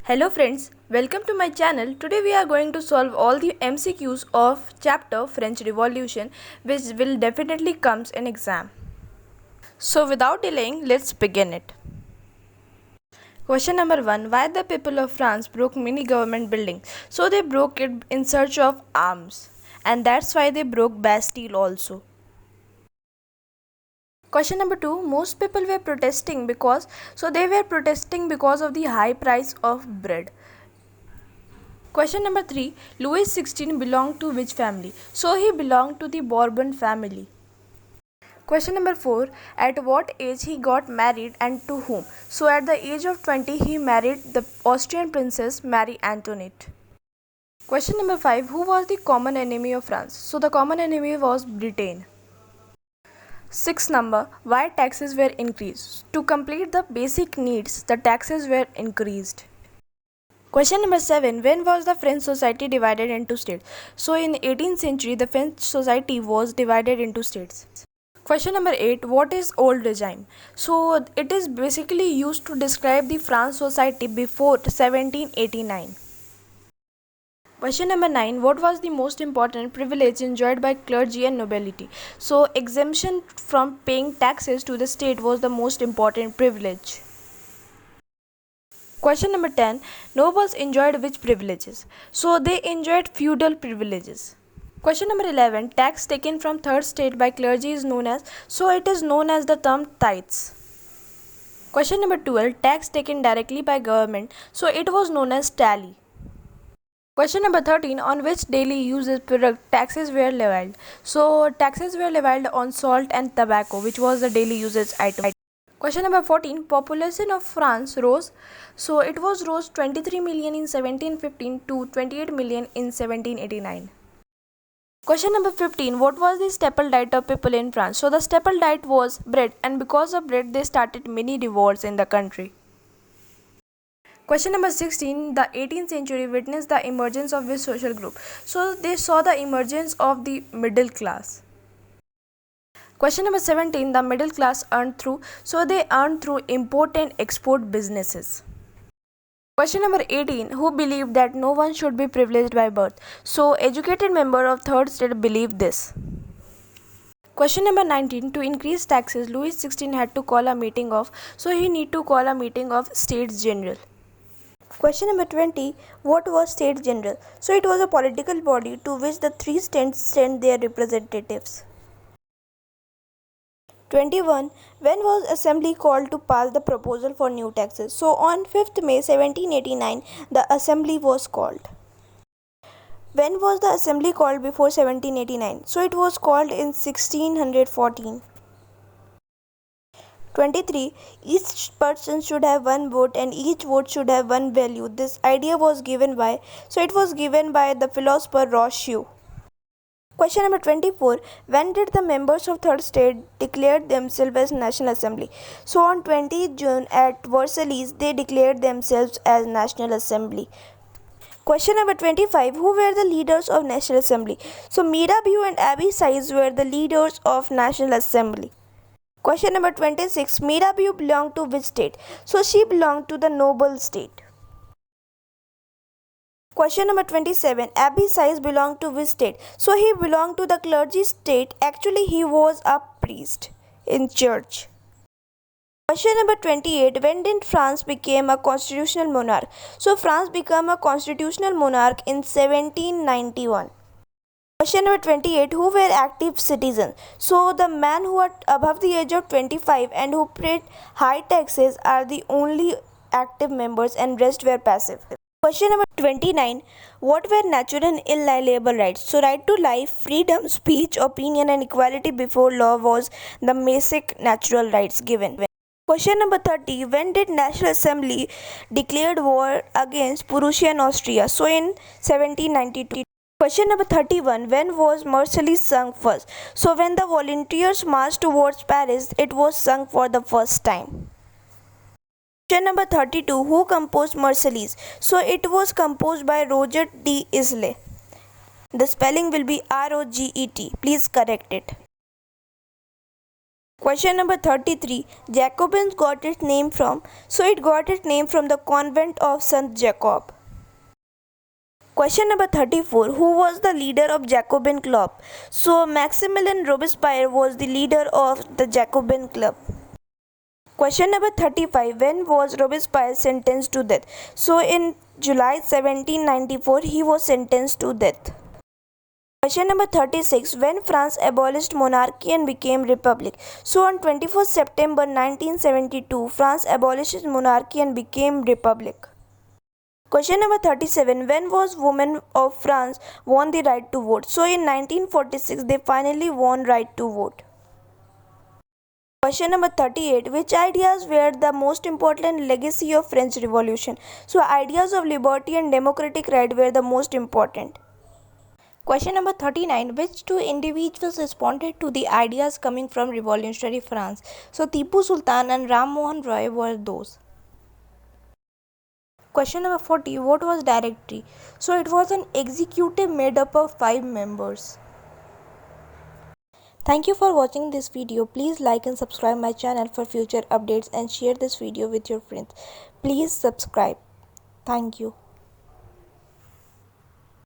Hello friends, welcome to my channel. Today we are going to solve all the MCQs of chapter French Revolution, which will definitely comes in exam. So without delaying, let's begin it. Question number 1. Why the people of France broke many government buildings? So they broke it in search of arms, and that's why they broke Bastille also. Question number 2. Most people were protesting because of the high price of bread. Question number 3. Louis XVI belonged to which family? So he belonged to the Bourbon family. Question number 4. At what age he got married and to whom? So at the age of 20 he married the Austrian princess Marie Antoinette. Question number 5. Who was the common enemy of France? So the common enemy was Britain. Sixth number. Why taxes were increased? To complete the basic needs, the taxes were increased. Question number 7. When was the French society divided into states? So in 18th century, the French society was divided into states. Question number 8. What is old regime? So it is basically used to describe the France society before 1789. Question number 9. What was the most important privilege enjoyed by clergy and nobility? So exemption from paying taxes to the state was the most important privilege. Question number 10. Nobles enjoyed which privileges? So they enjoyed feudal privileges. Question number 11. Tax taken from third state by clergy is known as, so it is known as the term tithes. Question number 12. Tax taken directly by government, so it was known as tally. Question number 13. On which daily uses product taxes were levied? So taxes were levied on salt and tobacco, which was the daily usage item. Question number 14. Population of France rose. So it rose 23 million in 1715 to 28 million in 1789. Question number 15. What was the staple diet of people in France? So the staple diet was bread, and because of bread they started many revolts in the country. Question number 16. The 18th century witnessed the emergence of which social group? So they saw the emergence of the middle class. Question number 17. The middle class earned through, so they earned through import and export businesses. Question number 18. Who believed that no one should be privileged by birth? So educated member of third state believed this. Question number 19. To increase taxes, Louis XVI had to call a meeting of, so he need to call a meeting of States General. Question number 20. What was States General? So it was a political body to which the three states sent their representatives. 21. When was assembly called to pass the proposal for new taxes? So on 5th May 1789 the assembly was called. When was the assembly called before 1789? So it was called in 1614. 23. Each person should have one vote and each vote should have one value. This idea was given by, so it was given by the philosopher Rousseau. Question number 24. When did the members of third state declare themselves as National Assembly? So on 20 June at Versailles they declared themselves as National Assembly. Question number 25. Who were the leaders of National Assembly? So Mirabeau and Abbe Sieyès were the leaders of National Assembly. Question number 26. Mirabeau belonged to which state? So she belonged to the noble state. Question number 27. Abbe Sieyès belonged to which state? So he belonged to the clergy state. Actually, he was a priest in church. Question number 28. When did France become a constitutional monarch? So France became a constitutional monarch in 1791. Question number 28. Who were active citizens? So the men who are above the age of 25 and who paid high taxes are the only active members and rest were passive. Question number 29. What were natural and inalienable rights? So right to life, freedom, speech, opinion and equality before law was the basic natural rights given. Question number 30. When did National Assembly declared war against Prussia and Austria? So in 1792. Question number 31. When was Marseilles sung first? So when the volunteers marched towards Paris, it was sung for the first time. Question number 32. Who composed Marseilles? So it was composed by Roger d'Isle. The spelling will be Roget. Please correct it. Question number 33. Jacobins got its name from. So it got its name from the convent of St. Jacob. Question number 34. Who was the leader of Jacobin Club? So Maximilien Robespierre was the leader of the Jacobin Club. Question number 35. When was Robespierre sentenced to death? So in July 1794 he was sentenced to death. Question number 36. When France abolished monarchy and became republic? So on 21st September 1972, France abolished monarchy and became republic. Question number 37. When was women of France won the right to vote? So in 1946, they finally won right to vote. Question number 38. Which ideas were the most important legacy of French Revolution? So ideas of liberty and democratic right were the most important. Question number 39. Which two individuals responded to the ideas coming from revolutionary France? So Tipu Sultan and Ram Mohan Roy were those. Question number 40. What was Directory? So it was an executive made up of 5 members. Thank you for watching this video. Please like and subscribe my channel for future updates and share this video with your friends. Please subscribe. Thank you.